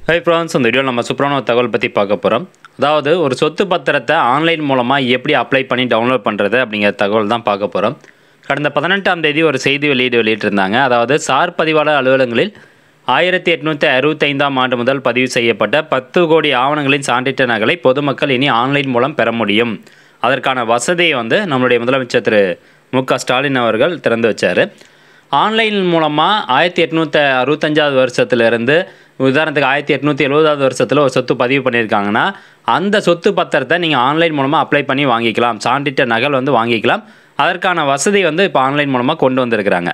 Hi friends, இந்த வீடியோவில் நம்ம சூப்பரான ஒரு தகவல் பற்றி பார்க்க போகிறோம். அதாவது ஒரு சொத்து பத்திரத்தை ஆன்லைன் மூலமாக எப்படி அப்ளை பண்ணி டவுன்லோட் பண்ணுறது அப்படிங்கிற தகவல் தான் பார்க்க போகிறோம். கடந்த 18ஆம் தேதி ஒரு செய்தி வெளியிட்டிருந்தாங்க. அதாவது சார் பதிவாளர் அலுவலகங்களில் 1865ஆம் ஆண்டு முதல் பதிவு செய்யப்பட்ட 10 கோடி ஆவணங்களின் சான்றிதழ் நகலை பொதுமக்கள் இனி ஆன்லைன் மூலம் பெற முடியும். அதற்கான வசதியை நம்மளுடைய முதலமைச்சர் திரு மு.க. ஸ்டாலின் அவர்கள் திறந்து வச்சார். ஆன்லைன் மூலமாக 1865ஆவது வருஷத்துலேருந்து உதாரணத்துக்கு 1870ஆவது வருஷத்தில் ஒரு சொத்து பதிவு பண்ணியிருக்காங்கன்னா அந்த சொத்து பத்திரத்தை நீங்கள் ஆன்லைன் மூலமாக அப்ளை பண்ணி வாங்கிக்கலாம். சான்றிதழ் நகல் வாங்கிக்கலாம். அதற்கான வசதி இப்போ ஆன்லைன் மூலமாக கொண்டு வந்திருக்கிறாங்க.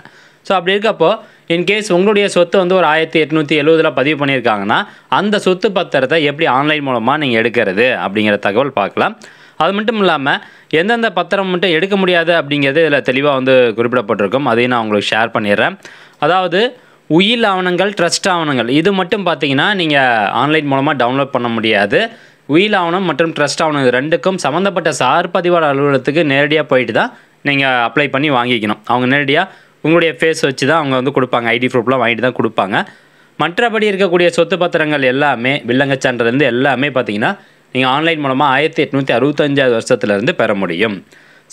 ஸோ அப்படி இருக்கப்போ இன்கேஸ் உங்களுடைய சொத்து ஒரு 1870 பதிவு பண்ணியிருக்காங்கன்னா அந்த சொத்து பத்திரத்தை எப்படி ஆன்லைன் மூலமாக நீங்கள் எடுக்கிறது அப்படிங்கிற தகவல் பார்க்கலாம். அது மட்டும் இல்லாமல் எந்தெந்த பத்திரம் மட்டும் எடுக்க முடியாது அப்படிங்கிறது இதில் தெளிவாக குறிப்பிடப்பட்டிருக்கும். அதையும் நான் உங்களுக்கு ஷேர் பண்ணிடுறேன். அதாவது உயில் ஆவணங்கள், ட்ரஸ்ட் ஆவணங்கள் இது மட்டும் பார்த்தீங்கன்னா நீங்கள் ஆன்லைன் மூலமாக டவுன்லோட் பண்ண முடியாது. உயில் ஆவணம் மற்றும் ட்ரஸ்ட் ஆவணம் ரெண்டுக்கும் சம்மந்தப்பட்ட சார் பதிவாளர் அலுவலகத்துக்கு நேரடியாக போயிட்டு தான் நீங்கள் அப்ளை பண்ணி வாங்கிக்கணும். அவங்க நேரடியாக உங்களுடைய ஃபேஸ் வச்சு தான் அவங்க கொடுப்பாங்க. ஐடி ப்ரூஃப்லாம் வாங்கிட்டு தான் கொடுப்பாங்க. மற்றபடி இருக்கக்கூடிய சொத்து பத்திரங்கள் எல்லாமே வில்லங்கச் சான்றிதழ்லேருந்து எல்லாமே பார்த்தீங்கன்னா நீங்கள் ஆன்லைன் மூலமாக 1865ஆவது வருஷத்துலேருந்து பெற முடியும்.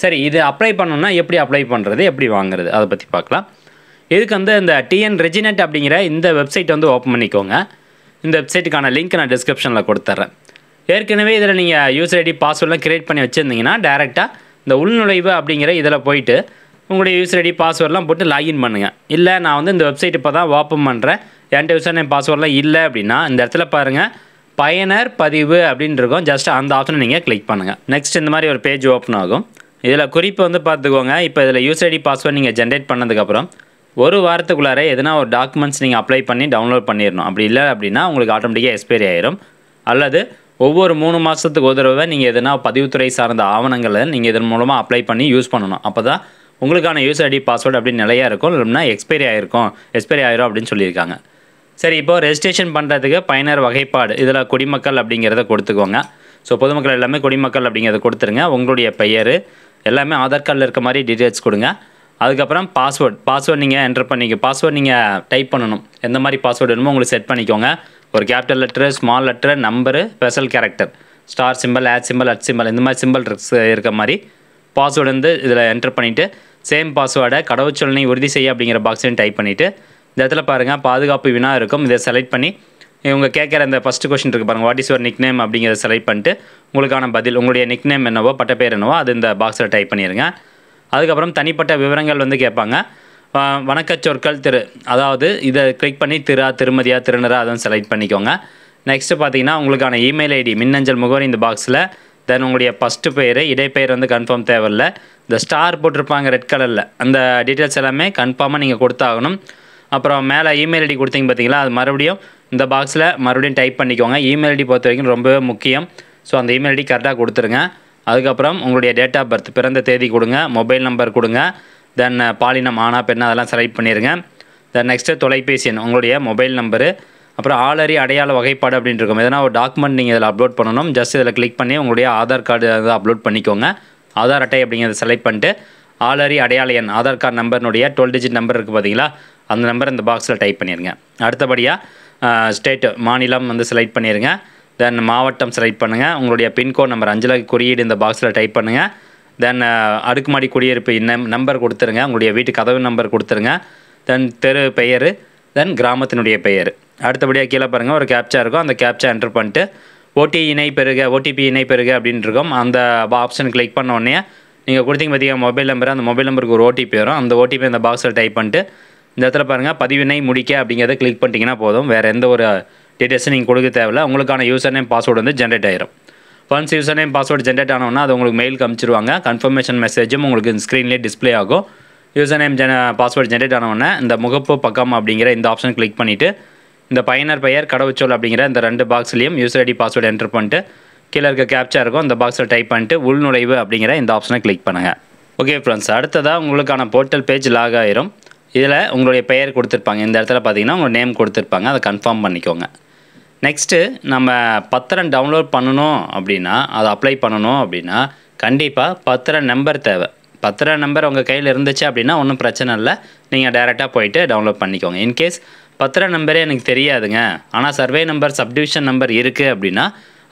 சரி, இது அப்ளை பண்ணணுன்னா எப்படி அப்ளை பண்ணுறது, எப்படி வாங்குறது, அதை பற்றி பார்க்கலாம். இதுக்கு இந்த டிஎன் ரெஜினெட் அப்படிங்கிற இந்த வெப்சைட் ஓப்பன் பண்ணிக்கோங்க. இந்த வெப்சைட்டுக்கான லிங்க் நான் டிஸ்கிரிப்ஷனில் கொடுத்துட்றேன். ஏற்கனவே இதில் நீங்கள் யூசர் ஐடி பாஸ்வேர்டெலாம் க்ரியேட் பண்ணி வச்சுருந்தீங்கன்னா டேரெக்டாக இந்த உள்நுழைவு அப்படிங்கிற இதில் போயிட்டு உங்களுடைய யூசர் ஐடி பாஸ்வேர்டெலாம் போட்டு லாகின் பண்ணுங்கள். இல்லை நான் இந்த வெப்சைட் இப்போ தான் ஓப்பன் பண்ணுறேன், என்கிட்ட யூசர் நேம் பாஸ்வேர்டெலாம் இல்லை அப்படின்னா இந்த இடத்துல பாருங்கள் பயனர் பதிவு அப்படின்னு இருக்கும். ஜஸ்ட் அந்த ஆப்ஷனை நீங்கள் கிளிக் பண்ணுங்கள். நெக்ஸ்ட் இந்த மாதிரி ஒரு பேஜ் ஓப்பன் ஆகும். இதில் குறிப்பு பார்த்துக்கோங்க. இப்போ இதில் யூசர் ஐடி பாஸ்வேர்டு நீங்கள் ஜென்ரேட் பண்ணதுக்கப்புறம் ஒரு வாரத்துக்குள்ளார எதுனா ஒரு டாக்குமெண்ட்ஸ் நீங்கள் அப்ளை பண்ணி டவுன்லோட் பண்ணிடணும். அப்படி இல்லை அப்படின்னா உங்களுக்கு ஆட்டோமேட்டிக்காக எக்ஸ்பைரி ஆயிரும். அல்லது ஒவ்வொரு 3 மாதத்துக்கு ஒரு தடவை நீங்கள் எதுனா பதிவுத்துறை சார்ந்த ஆவணங்களை நீங்கள் இதன் மூலமாக அப்ளை பண்ணி யூஸ் பண்ணணும். அப்போ தான் உங்களுக்கான யூசர் ஐடி பாஸ்வேர்டு அப்படின்னு நிலையாக இருக்கும். இல்லைன்னா எக்ஸ்பைரி ஆயிரும் அப்படின்னு சொல்லியிருக்காங்க. சரி, இப்போது ரெஜிஸ்ட்ரேஷன் பண்ணுறதுக்கு பயனர் வகைப்பாடு இதில் குடிமக்கள் அப்படிங்கிறத கொடுத்துக்கோங்க. ஸோ பொதுமக்கள் எல்லாமே குடிமக்கள் அப்படிங்கிறத கொடுத்துருங்க. உங்களுடைய பெயர் எல்லாமே ஆதார் கார்டில் இருக்க மாதிரி டீட்டெயில்ஸ் கொடுங்க. அதுக்கப்புறம் பாஸ்வேர்டு நீங்கள் என்டர் பண்ணிக்க. பாஸ்வேர்டு நீங்கள் டைப் பண்ணணும். எந்த மாதிரி பாஸ்வேர்டு வேணுமோ உங்களுக்கு செட் பண்ணிக்கோங்க. ஒரு capital letter, small letter, number, special character, star simple, @ simple இந்த மாதிரி சிம்பிள் இருக்க மாதிரி பாஸ்வேர்டு இதில் என்டர் பண்ணிவிட்டு சேம் பாஸ்வேர்டை கடவுச்சொல்லை உறுதி செய்ய அப்படிங்கிற பாக்ஸையும் டைப் பண்ணிவிட்டு இந்த இடத்துல பாருங்கள் பாதுகாப்பு வினா இருக்கும். இதை செலக்ட் பண்ணி இவங்க கேட்குற இந்த ஃபஸ்ட்டு கொஸ்டின் இருக்குது பாருங்கள், what is your nickname அப்படிங்கிறத செலக்ட் பண்ணிட்டு உங்களுக்கான பதில் உங்களுடைய நிக் நேம் என்னவோ பட்டப்பேர் என்னவோ அது இந்த பாக்ஸில் டைப் பண்ணிடுங்க. அதுக்கப்புறம் தனிப்பட்ட விவரங்கள் கேட்பாங்க. வணக்க சொற்கள் திரு, அதாவது இதை கிளிக் பண்ணி திருமதியா, திருநரா அதுவும் செலக்ட் பண்ணிக்கோங்க. நெக்ஸ்ட்டு பார்த்தீங்கன்னா உங்களுக்கான இமெயில் ஐடி, மின்னஞ்சல் முகவரி இந்த பாக்ஸில். தென் உங்களுடைய ஃபஸ்ட்டு பெயர், இடைப்பெயர் கன்ஃபார்ம் தேவையில்லை. இந்த ஸ்டார் போட்டிருப்பாங்க ரெட் கலரில், அந்த டீட்டெயில்ஸ் எல்லாமே கன்ஃபார்மாக நீங்கள் கொடுத்தாகணும். அப்புறம் மேலே இமெயில் ஐடி கொடுத்தீங்க பார்த்தீங்களா, அது மறுபடியும் இந்த பாக்ஸில் மறுபடியும் டைப் பண்ணிக்கோங்க. இமெயில் ஐடி பொறுத்த வரைக்கும் ரொம்பவே முக்கியம். ஸோ அந்த இமெயில் ஐடி கரெக்டாக கொடுத்துருங்க. அதுக்கப்புறம் உங்களுடைய டேட் ஆஃப் பர்த், பிறந்த தேதி கொடுங்க, மொபைல் நம்பர் கொடுங்க. தென் பாலினம் ஆனா பெண்ணா அதெல்லாம் செலக்ட் பண்ணிடுங்க. தென் நெக்ஸ்ட்டு தொலைபேசி எண், உங்களுடைய மொபைல் நம்பரு, அப்புறம் ஆளறி அடையாள வகைப்பாடு அப்படின்ட்டு இருக்கும். எதனா ஒரு டாக்குமெண்ட் நீங்கள் இதில் அப்லோட் பண்ணணும். ஜஸ்ட் இதில் கிளிக் பண்ணி உங்களுடைய ஆதார் கார்டு அதை அப்லோட் பண்ணிக்கோங்க. ஆதார் அட்டை அப்படிங்கிறத செலக்ட் பண்ணிட்டு ஆளறி அடையாள எண், ஆதார் கார்டு நம்பர்னுடைய 12 டிஜிட் நம்பர் இருக்குது பார்த்தீங்களா, அந்த நம்பர் இந்த பாக்ஸில் டைப் பண்ணிடுங்க. அடுத்தபடியாக ஸ்டேட்டு, மாநிலம் செலக்ட் பண்ணிடுங்க. தென் மாவட்டம் செலக்ட் பண்ணுங்கள். உங்களுடைய பின்கோட் நம்பர் 5 இலக்க குறியீடு இந்த பாக்ஸில் டைப் பண்ணுங்கள். தென் அடுக்குமாடி குடியிருப்பு நம்பர் கொடுத்துருங்க. உங்களுடைய வீட்டு கதவு நம்பர் கொடுத்துருங்க. தென் தெரு பெயர், தென் கிராமத்தினுடைய பெயர். அடுத்தபடியாக கீழே பாருங்கள் ஒரு கேப்ச்சா இருக்கும். அந்த கேப்ச்சா என்டர் பண்ணிட்டு ஓடிபி இணை பெறுக அப்படின்ட்டு இருக்கும். அந்த ஆப்ஷன் கிளிக் பண்ண உடனே நீங்கள் கொடுத்தீங்க பார்த்தீங்கன்னா மொபைல் நம்பர், அந்த மொபைல் நம்பருக்கு ஒரு ஓடிபி வரும். அந்த ஓடிபி அந்த பாக்ஸில் டைப் பண்ணிட்டு இந்த இடத்துல பாருங்கள் பதிவினை முடிக்க அப்படிங்கிறத கிளிக் பண்ணிட்டீங்கன்னா போதும். வேறு எந்த ஒரு டீட்டெயில்ஸும் நீங்கள் கொடுக்க தேவையில்லை. உங்களுக்கான யூசர் நேம் பாஸ்வேர்டு ஜென்ரேட் ஆயிரும். Once user name password generate ஆனோன்னா அது உங்களுக்கு மெயில் காமிச்சிருவாங்க. கன்ஃபர்மேஷன் மெசேஜும் உங்களுக்கு ஸ்க்ரீன்லேயே டிஸ்பிளே ஆகும். யூசர் நேம் பாஸ்வேர்டு ஜென்ரேட் ஆனோடனே இந்த முகப்பு பக்கம் அப்படிங்கிற இந்த ஆப்ஷன் கிளிக் பண்ணிவிட்டு இந்த பயனர் பெயர், கடவுச்சொல் அப்படிங்கிற இந்த 2 பாக்ஸ்லேயும் யூசர் ஐடி பாஸ்வேர்டு என்டர் பண்ணிட்டு கீழே இருக்க கேப்ச்சா இருக்கும். இந்த பாக்ஸில் டைப் பண்ணிட்டு உள்நுழைவு அப்படிங்கிற இந்த ஆப்ஷனை கிளிக் பண்ணுங்கள். ஓகே ஃப்ரெண்ட்ஸ், அடுத்ததாக உங்களுக்கான போர்ட்டல் பேஜ் லாக் ஆயிரும். இதில் உங்களுடைய பெயர் கொடுத்துருப்பாங்க. இந்த இடத்துல பார்த்தீங்கன்னா உங்கள் நேம் கொடுத்துருப்பாங்க. அதை கன்ஃபார்ம் பண்ணிக்கோங்க. நெக்ஸ்ட்டு நம்ம பத்திரம் டவுன்லோட் பண்ணணும் அப்படின்னா, அதை அப்ளை பண்ணணும் அப்படின்னா கண்டிப்பாக பத்திர நம்பர் தேவை. பத்திர நம்பர் உங்கள் கையில் இருந்துச்சு அப்படின்னா ஒன்றும் பிரச்சனை இல்லை. நீங்கள் டைரெக்டாக போயிட்டு டவுன்லோட் பண்ணிக்கோங்க. இன்கேஸ் பத்திர நம்பரே எனக்கு தெரியாதுங்க, ஆனால் சர்வே நம்பர் சப்டிவிஷன் நம்பர் இருக்குது அப்படின்னா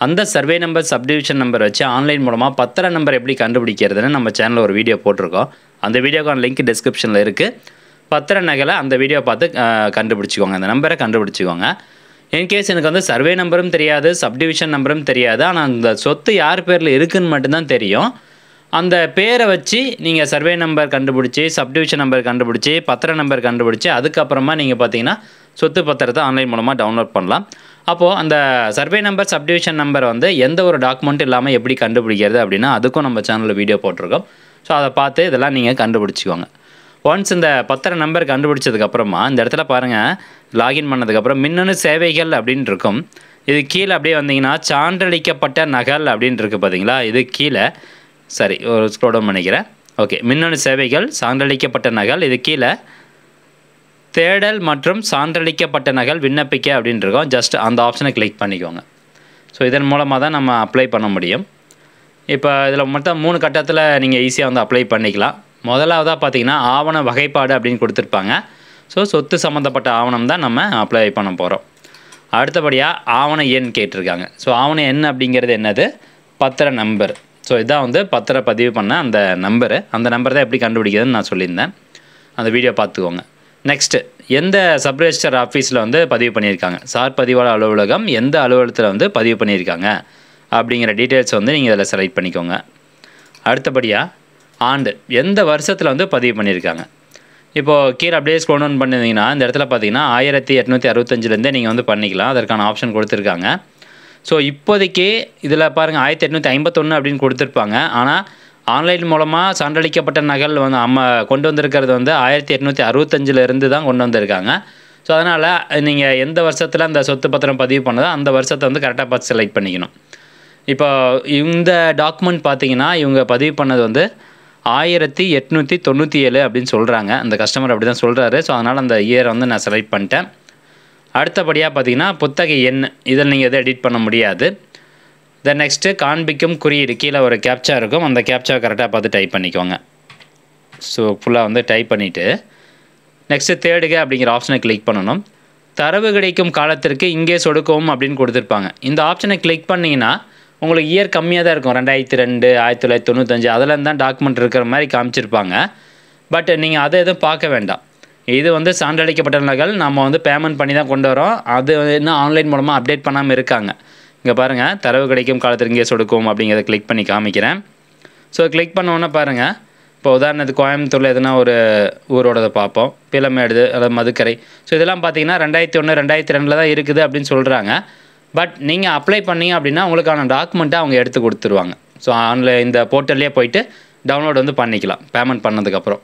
அந்த சர்வே நம்பர் சப்டிவிஷன் நம்பர் வச்சு ஆன்லைன் மூலமாக பத்திர நம்பர் எப்படி கண்டுபிடிக்கிறதுன்னு நம்ம சேனலில் ஒரு வீடியோ போட்டிருக்கோம். அந்த வீடியோக்கான லிங்க் டிஸ்கிரிப்ஷனில் இருக்குது. பத்திர நகலை அந்த வீடியோ பார்த்து கண்டுபிடிச்சிக்கோங்க, அந்த நம்பரை கண்டுபிடிச்சிக்கோங்க. இன்கேஸ் எனக்கு வந்து சர்வே நம்பரும் தெரியாது, சப்டிவிஷன் நம்பரும் தெரியாது, ஆனால் அந்த சொத்து யார் பேரில் இருக்குதுன்னு மட்டும்தான் தெரியும். அந்த பேரை வச்சு நீங்கள் சர்வே நம்பர் கண்டுபிடிச்சி, சப்டிவிஷன் நம்பர் கண்டுபிடிச்சி, பத்திர நம்பர் கண்டுபிடிச்சி, அதுக்கப்புறமா நீங்கள் பார்த்தீங்கன்னா சொத்து பத்திரத்தை ஆன்லைன் மூலமாக டவுன்லோட் பண்ணலாம். அப்போது அந்த சர்வே நம்பர் சப்டிவிஷன் நம்பர் வந்து எந்த ஒரு டாக்குமெண்ட் இல்லாமல் எப்படி கண்டுபிடிக்கிறது அப்படின்னா அதுக்கும் நம்ம சேனலில் வீடியோ போட்டிருக்கோம். ஸோ அதை பார்த்து இதெல்லாம் நீங்கள் கண்டுபிடிச்சிக்கோங்க. ஒன்ஸ் இந்த பத்திர நம்பர் கண்டுபிடிச்சதுக்கப்புறமா இந்த இடத்துல பாருங்கள், லாகின் பண்ணதுக்கப்புறம் மின்னணு சேவைகள் அப்படின்னு இருக்கும். இது கீழே அப்படியே வந்தீங்கன்னா சான்றளிக்கப்பட்ட நகல் அப்படின்னு இருக்குது பார்த்தீங்களா, இது கீழே சரி ஒரு ஸ்க்ரோல் டவுன் பண்ணிக்கிறேன். ஓகே, மின்னணு சேவைகள் சான்றளிக்கப்பட்ட நகல், இது கீழே தேடல் மற்றும் சான்றளிக்கப்பட்ட நகல் விண்ணப்பிக்க அப்படின்னு இருக்கோம். ஜஸ்ட் அந்த ஆப்ஷனை கிளிக் பண்ணிக்கோங்க. ஸோ இதன் மூலமாக தான் நம்ம அப்ளை பண்ண முடியும். இப்போ இதில் மொத்தம் 3 கட்டத்தில் நீங்கள் ஈஸியாக வந்து அப்ளை பண்ணிக்கலாம். முதலாவதாக பார்த்தீங்கன்னா ஆவண வகைப்பாடு அப்படின்னு கொடுத்துருப்பாங்க. ஸோ சொத்து சம்மந்தப்பட்ட ஆவணம் தான் நம்ம அப்ளை பண்ண போகிறோம். அடுத்தபடியாக ஆவண எண் கேட்டிருக்காங்க. ஸோ ஆவண எண் அப்படிங்கிறது என்னது? பத்திர நம்பர். ஸோ இதான் வந்து பத்திர பதிவு பண்ண அந்த நம்பரு. அந்த நம்பர் தான் எப்படி கண்டுபிடிக்கிறதுன்னு நான் சொல்லியிருந்தேன். அந்த வீடியோ பார்த்துக்கோங்க. நெக்ஸ்ட்டு எந்த சப் ரெஜிஸ்டர் ஆஃபீஸில் வந்து பதிவு பண்ணியிருக்காங்க, சார் பதிவாளர் அலுவலகம் எந்த அலுவலகத்தில் வந்து பதிவு பண்ணியிருக்காங்க அப்படிங்கிற டீட்டெயில்ஸ் வந்து நீங்கள் இதில் செலக்ட் பண்ணிக்கோங்க. அடுத்தபடியாக ஆண்டு எந்த வருஷத்தில் வந்து பதிவு பண்ணியிருக்காங்க. இப்போது கீழே அப்படியே ஸ்க்ரோல் டவுன் பண்ணியிருந்தீங்கன்னா இந்த இடத்துல பார்த்தீங்கன்னா 1865 நீங்கள் வந்து பண்ணிக்கலாம். அதற்கான ஆப்ஷன் கொடுத்துருக்காங்க. ஸோ இப்போதைக்கு இதில் பாருங்கள் 1851 அப்படின்னு கொடுத்துருப்பாங்க. ஆனால் ஆன்லைன் மூலமாக சான்றளிக்கப்பட்ட நகல் வந்து நம்ம கொண்டு வந்திருக்கிறது வந்து 1865 தான் கொண்டு வந்திருக்காங்க. ஸோ அதனால் நீங்கள் எந்த வருஷத்தில் அந்த சொத்து பத்திரம் பதிவு பண்ணதோ அந்த வருஷத்தை வந்து கரெக்டாக பார்த்து செலக்ட் பண்ணிக்கணும். இப்போ இந்த டாக்குமெண்ட் பார்த்தீங்கன்னா இவங்க பதிவு பண்ணது வந்து 1897 அப்படின்னு சொல்கிறாங்க. அந்த கஸ்டமர் அப்படி தான் சொல்கிறாரு. ஸோ அதனால் அந்த இயரை வந்து நான் செலக்ட் பண்ணிட்டேன். அடுத்தபடியாக பார்த்தீங்கன்னா புத்தக எண், இதில் நீங்கள் எதை எடிட் பண்ண முடியாது. தென் நெக்ஸ்ட்டு காண்பிக்கும் குறியீடு, கீழே ஒரு கேப்ச்சா இருக்கும். அந்த கேப்ச்சா கரெக்டாக பார்த்து டைப் பண்ணிக்கோங்க. ஸோ ஃபுல்லாக வந்து டைப் பண்ணிவிட்டு நெக்ஸ்ட்டு தேடுக அப்படிங்கிற ஆப்ஷனை கிளிக் பண்ணணும். தரவு கிடைக்கும் காலத்திற்கு இங்கே சொடுக்கவும் அப்படின்னு கொடுத்துருப்பாங்க. இந்த ஆப்ஷனை கிளிக் பண்ணிங்கன்னா உங்களுக்கு இயர் கம்மியாக தான் இருக்கும். 2002, 1995 அதில் தான் டாக்குமெண்ட் இருக்கிற மாதிரி காமிச்சிருப்பாங்க. பட் நீங்கள் அதை எதுவும் பார்க்க வேண்டாம். இது வந்து சான்றளிக்கப்பட்ட நகல் நம்ம வந்து பேமெண்ட் பண்ணி தான் கொண்டு வரோம். அது இன்னும் ஆன்லைன் மூலமாக அப்டேட் பண்ணாமல் இருக்காங்க. இங்கே பாருங்கள், தரவு கிடைக்கும் காலத்திற்கு இங்கே சொடுக்கும் அப்படிங்கிறத கிளிக் பண்ணி காமிக்கிறேன். ஸோ கிளிக் பண்ணோன்னே பாருங்கள், இப்போ உதாரணத்துக்கு கோயம்புத்தூரில் எதுனா ஒரு ஊரோடதை பார்ப்போம், பிளமேடு அல்லது மதுக்கரை. ஸோ இதெல்லாம் பார்த்தீங்கன்னா 2001, 2002 தான் இருக்குது அப்படின்னு சொல்கிறாங்க. பட் நீங்கள் அப்ளை பண்ணீங்க அப்படின்னா உங்களுக்கான டாக்குமெண்ட்டை அவங்க எடுத்து கொடுத்துருவாங்க. ஸோ ஆன்லைன் இந்த போர்ட்டல்லே போயிட்டு டவுன்லோட் வந்து பண்ணிக்கலாம் பேமெண்ட் பண்ணதுக்கப்புறம்.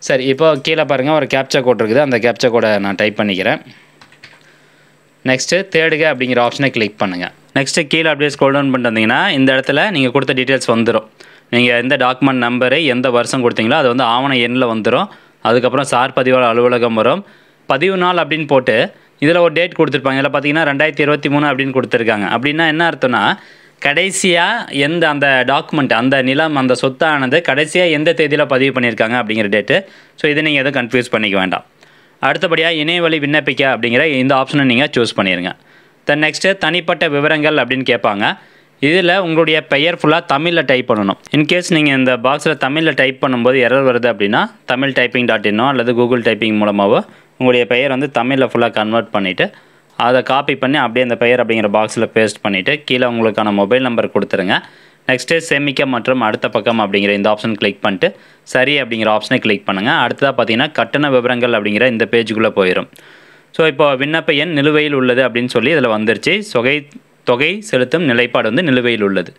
சரி, இப்போ கீழே பாருங்கள் ஒரு கேப்ச்சா கோட் இருக்குது. அந்த கேப்ச்சா கோடை நான் டைப் பண்ணிக்கிறேன். நெக்ஸ்ட்டு தேடுக அப்படிங்கிற ஆப்ஷனை கிளிக் பண்ணுங்கள். நெக்ஸ்ட்டு கீழே அப்படியே ஸ்க்ரோல் டவுன் பண்ணிட்டு வந்தீங்கன்னா இந்த இடத்துல நீங்கள் கொடுத்த டீட்டெயில்ஸ் வந்துடும். நீங்கள் எந்த டாக்குமெண்ட் நம்பரு எந்த வருஷம் கொடுத்தீங்களோ அது வந்து ஆவண எண்ணில் வந்துடும். அதுக்கப்புறம் சார் பதிவாளர் அலுவலகம் வரும். பதிவு நாள் அப்படின்னு போட்டு இதில் ஒரு டேட் கொடுத்துருப்பாங்க. இதில் பார்த்தீங்கன்னா 2023 அப்படின்னு கொடுத்துருக்காங்க. அப்படின்னா என்ன அர்த்தம்னா கடைசியாக எந்த அந்த டாக்குமெண்ட் அந்த நிலம் அந்த சொத்தானது கடைசியாக எந்த தேதியில் பதிவு பண்ணியிருக்காங்க அப்படிங்கிற டேட்டு. ஸோ இதை நீங்கள் எதுவும் கன்ஃபியூஸ் பண்ணிக்க வேண்டாம். அடுத்தபடியாக இணையவழி விண்ணப்பிக்க அப்படிங்கிற இந்த ஆப்ஷனை நீங்கள் சூஸ் பண்ணிடுங்க. தென் நெக்ஸ்ட்டு தனிப்பட்ட விவரங்கள் அப்படின்னு கேட்பாங்க. இதில் உங்களுடைய பெயர் ஃபுல்லாக தமிழில் டைப் பண்ணணும். இன்கேஸ் நீங்கள் இந்த பாக்ஸில் தமிழில் டைப் பண்ணும்போது எரர் வருது அப்படின்னா தமிழ் டைப்பிங்.in அல்லது கூகுள் டைப்பிங் மூலமாகவோ உங்களுடைய பெயர் வந்து தமிழில் ஃபுல்லாக கன்வெர்ட் பண்ணிவிட்டு அதை காப்பி பண்ணி அப்படியே அந்த பெயர் அப்படிங்கிற பாக்ஸில் பேஸ்ட் பண்ணிவிட்டு கீழே உங்களுக்கான மொபைல் நம்பர் கொடுத்துருங்க. நெக்ஸ்ட்டு சேமிக்க மற்றும் அடுத்த பக்கம் அப்படிங்கிற இந்த ஆப்ஷன் கிளிக் பண்ணிட்டு சரி அப்படிங்கிற ஆப்ஷனை கிளிக் பண்ணுங்கள். அடுத்ததாக பார்த்தீங்கன்னா கட்டண விவரங்கள் அப்படிங்கிற இந்த பேஜுக்குள்ளே போயிடும். ஸோ இப்போ விண்ணப்ப எண் நிலுவையில் உள்ளது அப்படின்னு சொல்லி இதில் வந்துருச்சு. தொகை செலுத்தும் நிலைப்பாடு வந்து நிலுவையில் உள்ளது.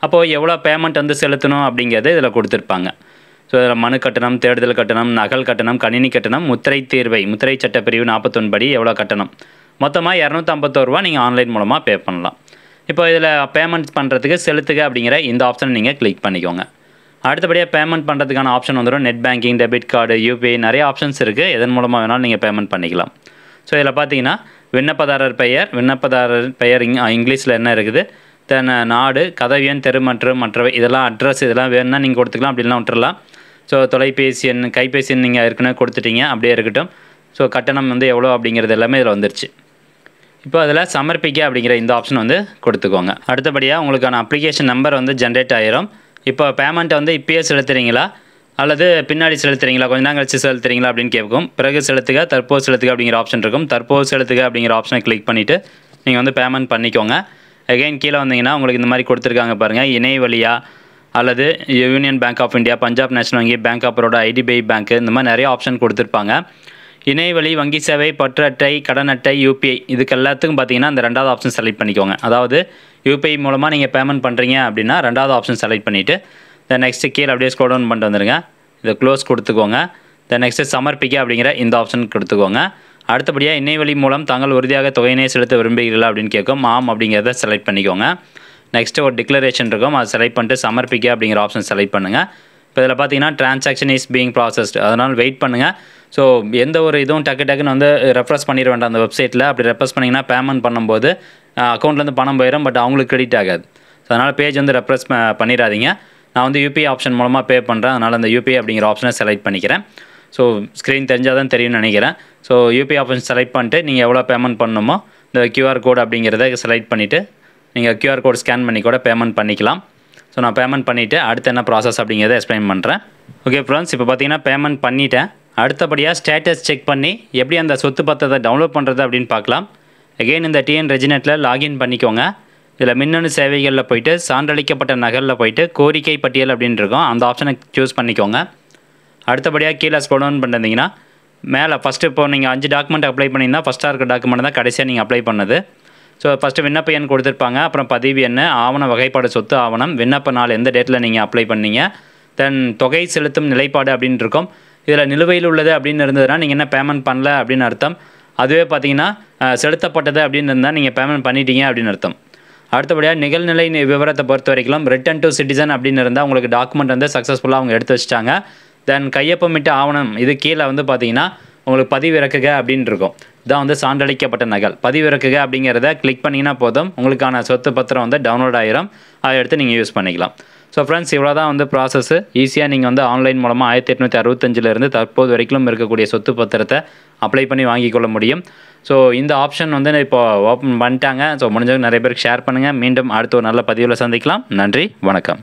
அப்போது எவ்வளோ பேமெண்ட் வந்து செலுத்தணும் அப்படிங்கிறது இதில் கொடுத்துருப்பாங்க. ஸோ இதில் மனு கட்டணம், தேடுதல் கட்டணம், நகல் கட்டணம், கணினி கட்டணம், முத்திரை தீர்வை, முத்திரை சட்டப்பிரிவு 41 படி எவ்வளோ கட்டணம், மொத்தமாக 251 ரூபா நீங்கள் ஆன்லைன் மூலமாக பே பண்ணலாம். இப்போ இதில் பேமெண்ட் பண்ணுறதுக்கு செலுத்துக அப்படிங்கிற இந்த ஆப்ஷனை நீங்கள் கிளிக் பண்ணிக்கோங்க. அடுத்தபடியாக பேமெண்ட் பண்ணுறதுக்கான ஆப்ஷன் வந்துடும். Net banking, debit card, UPI நிறைய ஆப்ஷன்ஸ் இருக்குது. எதன் மூலமாக வேணாலும் நீங்கள் பேமெண்ட் பண்ணிக்கலாம். ஸோ இதில் பார்த்தீங்கன்னா விண்ணப்பதாரர் பெயர் இங்கிலீஷில் என்ன இருக்குது, தென் நாடு, கதவு எண், தெரு மற்றும் மற்றவை இதெல்லாம் அட்ரஸ் இதெல்லாம் வேணும்னா நீங்கள் கொடுத்துக்கலாம், அப்படிலாம் விட்டுறலாம். ஸோ தொலைபேசி எண், கைபேசி எண் நீங்கள் ஏற்கனவே கொடுத்துட்டீங்க, அப்படியே இருக்கட்டும். ஸோ கட்டணம் வந்து எவ்வளோ அப்படிங்கிறது எல்லாமே இதில் வந்துருச்சு. இப்போ அதில் சமர்ப்பிக்க அப்படிங்கிற இந்த ஆப்ஷன் வந்து கொடுத்துக்கோங்க. அடுத்தபடியாக உங்களுக்கான அப்ளிகேஷன் நம்பர் வந்து ஜென்ரேட் ஆயிரும். இப்போ பேமெண்ட்டை வந்து இப்பயே செலுத்துறீங்களா அல்லது பின்னாடி செலுத்துறீங்களா, கொஞ்ச நேரம் கழிச்சு செலுத்துறீங்களா அப்படின்னு கேட்கும். பிறகு செலுத்துக, தற்போது செலுத்துக அப்படிங்கிற ஆப்ஷன் இருக்கும். தற்போது செலுத்துக அப்படிங்கிற ஆப்ஷனை கிளிக் பண்ணிவிட்டு நீங்கள் வந்து பேமெண்ட் பண்ணிக்கோங்க. அகைன் கீழே வந்தீங்கன்னா உங்களுக்கு இந்த மாதிரி கொடுத்துருக்காங்க பாருங்கள். இணைய வழியா அல்லது union bank of India, Punjab national வங்கி, bank of Baroda, IDBI bank, இந்த மாதிரி நிறைய ஆப்ஷன் கொடுத்துருப்பாங்க. இணையவழி வங்கி சேவை, பற்று அட்டை, கடன் அட்டை, யூபிஐ இதுக்கு எல்லாத்துக்கும் பார்த்தீங்கன்னா அந்த ரெண்டாவது ஆப்ஷன் செலக்ட் பண்ணிக்கோங்க. அதாவது யூபிஐ மூலமாக நீங்கள் பேமெண்ட் பண்ணுறீங்க அப்படின்னா ரெண்டாவது ஆப்ஷன் செலக்ட் பண்ணிவிட்டு தென் நெக்ஸ்ட்டு கீழே அப்படியே ஸ்க்ரோல் டவுன் பண்ணிட்டு வந்துடுங்க. இதை க்ளோஸ் கொடுத்துக்கோங்க. தென் நெக்ஸ்ட்டு சமர்ப்பிக்க அப்படிங்கிற இந்த ஆப்ஷன் கொடுத்துக்கோங்க. அடுத்தபடியாக இணையவழி மூலம் தாங்கள் உறுதியாக தொகையினை செலுத்த விரும்புகிறீர்களா அப்படின்னு கேட்கும். ஆம் அப்படிங்கிறத செலக்ட் பண்ணிக்கோங்க. நெக்ஸ்ட்டு ஒரு டிக்ளரேஷன் இருக்கும், அதை செலக்ட் பண்ணிட்டு சமர்ப்பிக்க அப்படிங்கிற ஆப்ஷன் செலக்ட் பண்ணுங்கள். இப்போ இதில் பார்த்தீங்கன்னா ட்ரான்சாக்ஷன் இஸ் பீயிங் ப்ராசஸ்ட், அதனால் வெயிட் பண்ணுங்கள். ஸோ எந்த ஒரு இதுவும் டக்குன்னு வந்து ரெஃப்ரெஷ் பண்ணிட வேண்டாம் அந்த வெப்சைட்டில். அப்படி ரெஃப்ரெஷ் பண்ணிங்கன்னா பேமெண்ட் பண்ணும்போது அக்கௌண்ட்லேருந்து பணம் போயிடும், பட் அவங்களுக்கு கிரெடிட் ஆகாது. ஸோ அதனால் பேஜ் வந்து ரெஃப்ரெஷ் பண்ணிடாதீங்க. நான் வந்து யூபிஐ ஆப்ஷன் மூலமாக பே பண்ணுறேன், அதனால் அந்த யூபிஐ அப்படிங்கிற ஆப்ஷனை செலக்ட் பண்ணிக்கிறேன். ஸோ ஸ்க்ரீன் தெரிஞ்சால் தான் தெரியும்னு நினைக்கிறேன். ஸோ யூபிஐ ஆப்ஷன் செலக்ட் பண்ணிட்டு நீங்கள் எவ்வளோ பேமெண்ட் பண்ணணுமோ இந்த QR கோட் அப்படிங்கிறத செலக்ட் பண்ணிவிட்டு நீங்கள் QR கோட் ஸ்கேன் பண்ணி கூட பேமெண்ட் பண்ணிக்கலாம். ஸோ நான் பேமெண்ட் பண்ணிவிட்டு அடுத்து என்ன ப்ராசஸ் அப்படிங்கிறத எக்ஸ்பிளைன் பண்ணுறேன். ஓகே ஃப்ரெண்ட்ஸ், இப்போ பார்த்தீங்கன்னா பேமெண்ட் பண்ணிவிட்டேன். அடுத்தபடியாக ஸ்டேட்டஸ் செக் பண்ணி எப்படி அந்த சொத்து பத்திரத்தை டவுன்லோட் பண்ணுறது அப்படின்னு பார்க்கலாம். அகெயின் இந்த டிஎன் ரெஜினெட்டில் லாகின் பண்ணிக்கோங்க. இதில் மின்னணு சேவைகளில் போய்ட்டு சான்றளிக்கப்பட்ட நகலில் போய்ட்டு கோரிக்கை பட்டியல் அப்படின்னு இருக்கும், அந்த ஆப்ஷனை சூஸ் பண்ணிக்கோங்க. அடுத்தபடியாக கீழே ஸ்க்ரோல் டவுன் பண்ணிருந்தீங்கன்னா மேலே ஃபஸ்ட்டு இப்போ நீங்கள் 5 டாக்குமெண்ட் அப்ளை பண்ணியிருந்தால் ஃபஸ்ட்டாக இருக்க டாக்குமெண்ட் தான் கடைசியாக நீங்கள் அப்ளை பண்ணது. ஸோ ஃபஸ்ட்டு விண்ணப்ப எண் கொடுத்துருப்பாங்க, அப்புறம் பதிவு எண், ஆவண வகைப்பாடு, சொத்து ஆவணம், விண்ணப்ப நாள், எந்த டேட்டில் நீங்கள் அப்ளை பண்ணீங்க, தென் தொகை செலுத்தும் நிலைப்பாடு அப்படின்னு இருக்கும். இதில் நிலுவையில் உள்ளது அப்படின்னு இருந்ததுன்னா நீங்கள் என்ன பேமெண்ட் பண்ணல அப்படின்னு அர்த்தம். அதுவே பார்த்தீங்கன்னா செலுத்தப்பட்டது அப்படின்னு இருந்தால் நீங்கள் பேமெண்ட் பண்ணிட்டீங்க அப்படின்னு அர்த்தம். அடுத்தபடியாக நிகழ்நிலை விவரத்தை பொறுத்த வரைக்கும் ரிட்டன் டு சிட்டிசன் அப்படின்னு இருந்தால் உங்களுக்கு டாக்குமெண்ட் வந்து சக்ஸஸ்ஃபுல்லாக அவங்க எடுத்து வச்சிட்டாங்க. தென் கையொப்பமிட்ட ஆவணம் இது கீழே வந்து பார்த்தீங்கன்னா உங்களுக்கு பதிவிறக்குக அப்படின்னு இருக்கும். இதான் வந்து சான்றளிக்கப்பட்ட நகல். பதிவிறக்குக அப்படிங்கிறத கிளிக் பண்ணிங்கன்னா போதும், உங்களுக்கான சொத்து பத்திரம் வந்து டவுன்லோட் ஆகிரும். அதை எடுத்து நீங்கள் யூஸ் பண்ணிக்கலாம். ஸோ ஃப்ரெண்ட்ஸ், இவ்வளோ தான் வந்து ப்ராசஸ்ஸு. ஈஸியாக நீங்கள் வந்து ஆன்லைன் மூலமாக 1865 தற்போது வரைக்கும் இருக்கக்கூடிய சொத்து பத்திரத்தை அப்ளை பண்ணி வாங்கிக்கொள்ள முடியும். ஸோ இந்த ஆப்ஷன் வந்து இப்போ ஓப்பன் பண்ணிட்டாங்க. ஸோ முடிஞ்சவங்க நிறைய பேருக்கு ஷேர் பண்ணுங்கள். மீண்டும் அடுத்த ஒரு நல்ல பதிவில் சந்திக்கலாம். நன்றி, வணக்கம்.